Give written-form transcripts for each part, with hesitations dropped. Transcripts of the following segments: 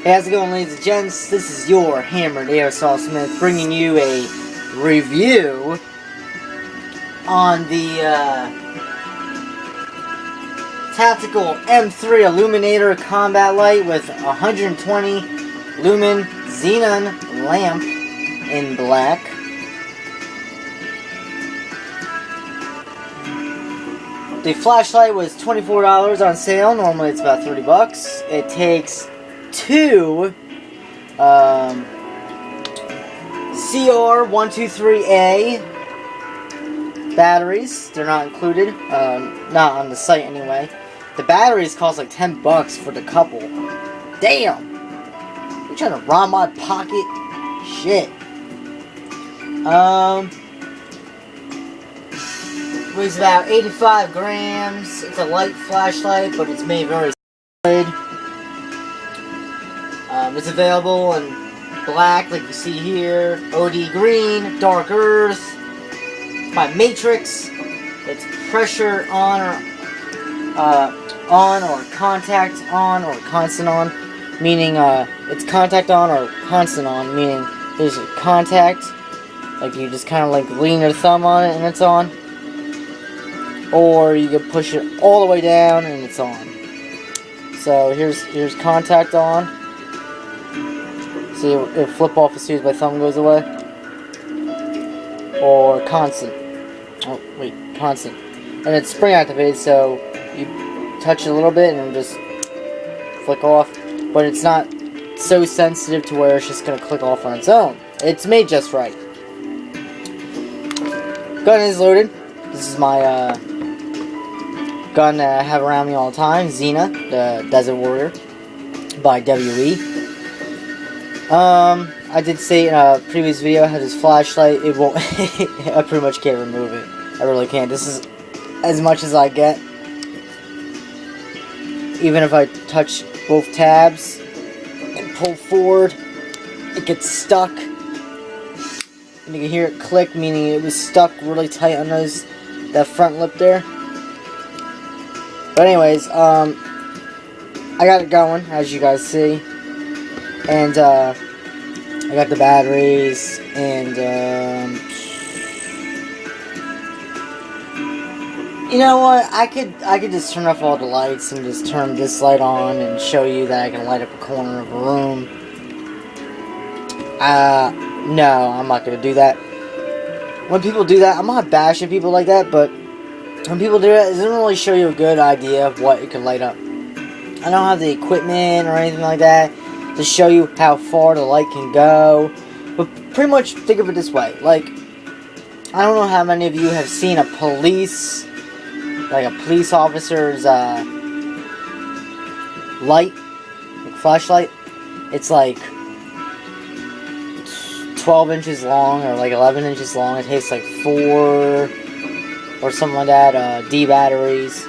Hey, how's it going, ladies and gents? This is your hammered Airsoft Smith bringing you a review on the tactical M3 Illuminator combat light with 120 lumen xenon lamp in black. The flashlight was $24 on sale. Normally it's about $30. It takes two CR123A batteries. They're not included, not on the site anyway. The batteries cost like $10 for the couple. Damn! You trying to rob my pocket? Shit. Weighs about 85 grams. It's a light flashlight, but it's made very solid. It's available in black, like you see here, OD green, dark earth, by Matrix. It's pressure on or contact on or constant on, meaning it's contact on or constant on, meaning there's a contact, like you just kind of like lean your thumb on it and it's on, or you can push it all the way down and it's on. So here's contact on. See, it'll flip off as soon as my thumb goes away. Or constant. Oh, wait, constant. And it's spring activated, so you touch it a little bit and it'll just flick off. But it's not so sensitive to where it's just going to click off on its own. It's made just right. Gun is loaded. This is my gun that I have around me all the time. Xena, the Desert Warrior, by WE. I did say in a previous video I had this flashlight. It won't. I pretty much can't remove it. I really can't. This is as much as I get. Even if I touch both tabs and pull forward, it gets stuck. And you can hear it click, meaning it was stuck really tight on that front lip there. But anyways, I got it going, as you guys see. And, I got the batteries, and, you know what, I could just turn off all the lights and just turn this light on and show you that I can light up a corner of a room. No, I'm not gonna do that. When people do that, I'm not bashing people like that, but when people do it, it doesn't really show you a good idea of what it can light up. I don't have the equipment or anything like that to show you how far the light can go, but pretty much think of it this way. Like, I don't know how many of you have seen a police officer's light, like flashlight. It's like 12 inches long or like 11 inches long. It takes like 4 or something like that D batteries.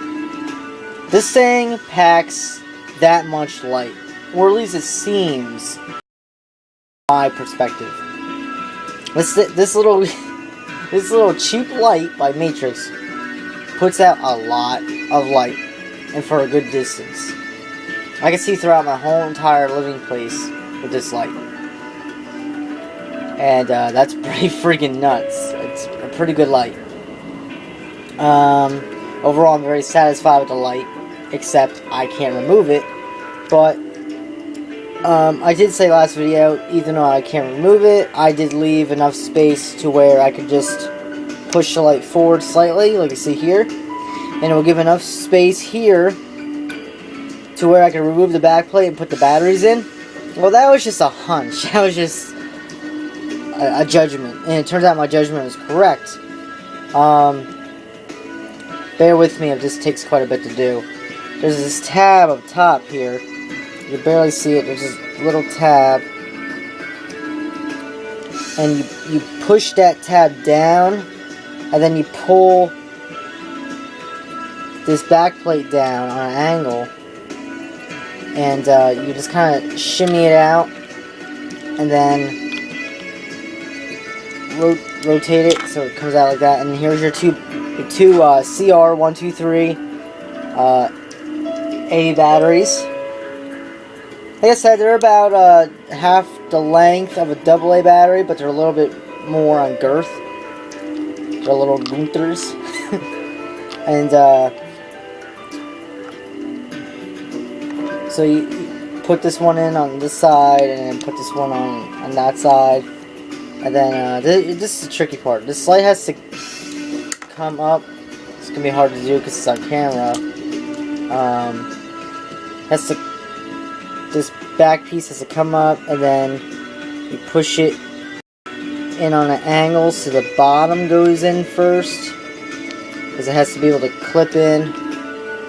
This thing packs that much light. Or at least it seems, from my perspective. This little cheap light by Matrix puts out a lot of light, and for a good distance. I can see throughout my whole entire living place with this light, and that's pretty freaking nuts. It's a pretty good light. Overall, I'm very satisfied with the light, except I can't remove it, but I did say last video, even though I can't remove it, I did leave enough space to where I could just push the light forward slightly, like you see here, and it will give enough space here to where I can remove the back plate and put the batteries in. Well, that was just a hunch. That was just a judgment, and it turns out my judgment was correct. Bear with me if this takes quite a bit to do. There's this tab up top here. You can barely see it. There's this little tab, and you push that tab down, and then you pull this back plate down on an angle, and you just kind of shimmy it out, and then rotate it so it comes out like that. And here's your two CR123 A batteries. Like I said, they're about half the length of a AA battery, but they're a little bit more on girth. They're little Gunthers. And so you put this one in on this side, and then put this one on that side. And then this is the tricky part. This light has to come up. It's gonna be hard to do because it's on camera. This back piece has to come up, and then you push it in on an angle so the bottom goes in first, because it has to be able to clip in.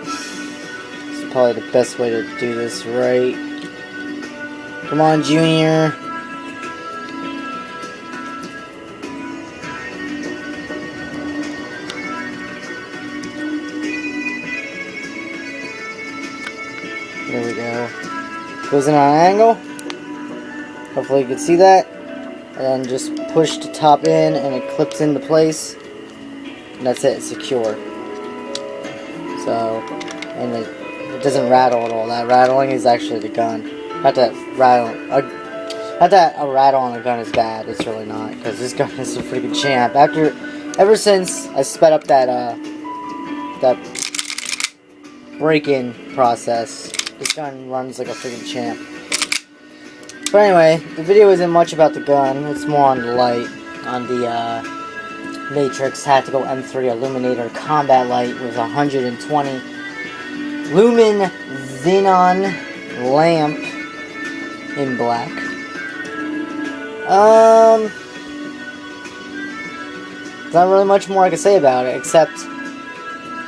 It's probably the best way to do this right. Come on, Junior. There we go. Goes in on an angle. Hopefully you can see that. And then just push the top in and it clips into place. And that's it, it's secure. So, and it doesn't rattle at all. That rattling is actually the gun. Not that a rattle on a gun is bad. It's really not, because this gun is a freaking champ. Ever since I sped up that break-in process, this gun runs like a freaking champ. But anyway, the video isn't much about the gun. It's more on the light, on the Matrix Tactical M3 Illuminator combat light with 120 lumen xenon lamp in black. There's not really much more I can say about it, except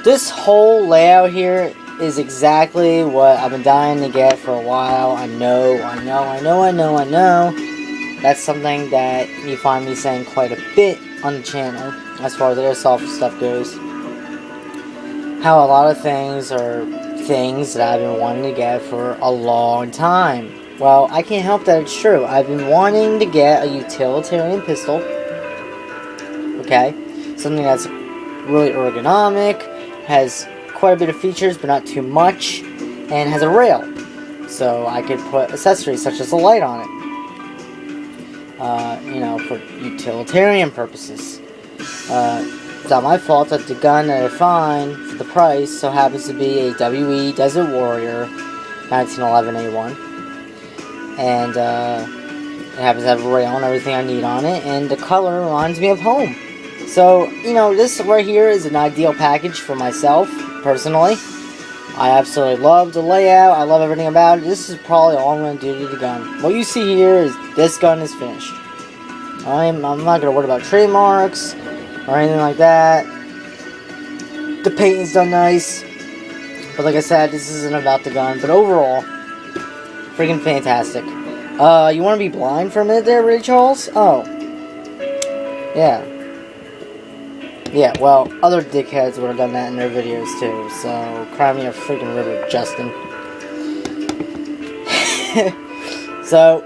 this whole layout here is exactly what I've been dying to get for a while. I know. That's something that you find me saying quite a bit on the channel, as far as airsoft stuff goes. How a lot of things are things that I've been wanting to get for a long time. Well, I can't help that it's true. I've been wanting to get a utilitarian pistol. Okay? Something that's really ergonomic, has quite a bit of features, but not too much, and has a rail, so I could put accessories such as a light on it. You know, for utilitarian purposes. It's not my fault that the gun that I find for the price so happens to be a WE Desert Warrior 1911A1, and it happens to have a rail and everything I need on it, and the color reminds me of home. So, you know, this right here is an ideal package for myself, personally. I absolutely love the layout. I love everything about it. This is probably all I'm going to do to the gun. What you see here is this gun is finished. I'm not going to worry about trademarks or anything like that. The paint is done nice. But like I said, this isn't about the gun. But overall, freaking fantastic. You want to be blind for a minute there, Ray Charles? Oh. Yeah. Yeah, well, other dickheads would have done that in their videos too, so cry me a freaking river, Justin. So,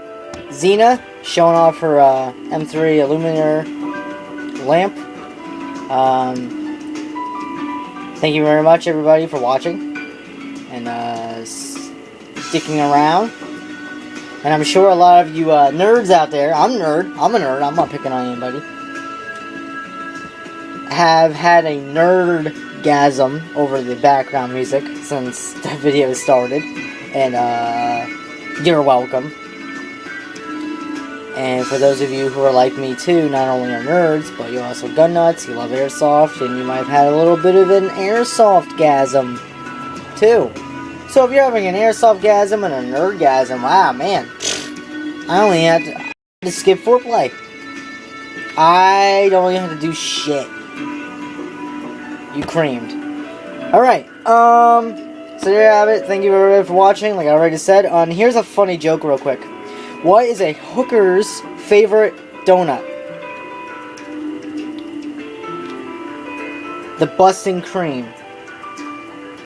Xena showing off her M3 Illuminator lamp. Thank you very much, everybody, for watching and sticking around. And I'm sure a lot of you nerds out there, I'm a nerd, I'm not picking on anybody, have had a nerdgasm over the background music since the video started, and you're welcome. And for those of you who are like me too, not only are nerds, but you're also gun nuts, you love airsoft, and you might have had a little bit of an airsoft-gasm too. So if you're having an airsoft-gasm and a nerdgasm, wow, man, I only had to skip foreplay. I don't even have to do shit. You creamed. Alright, so there you have it. Thank you everybody for watching, like I already said. And here's a funny joke real quick. What is a hooker's favorite donut? The busting cream.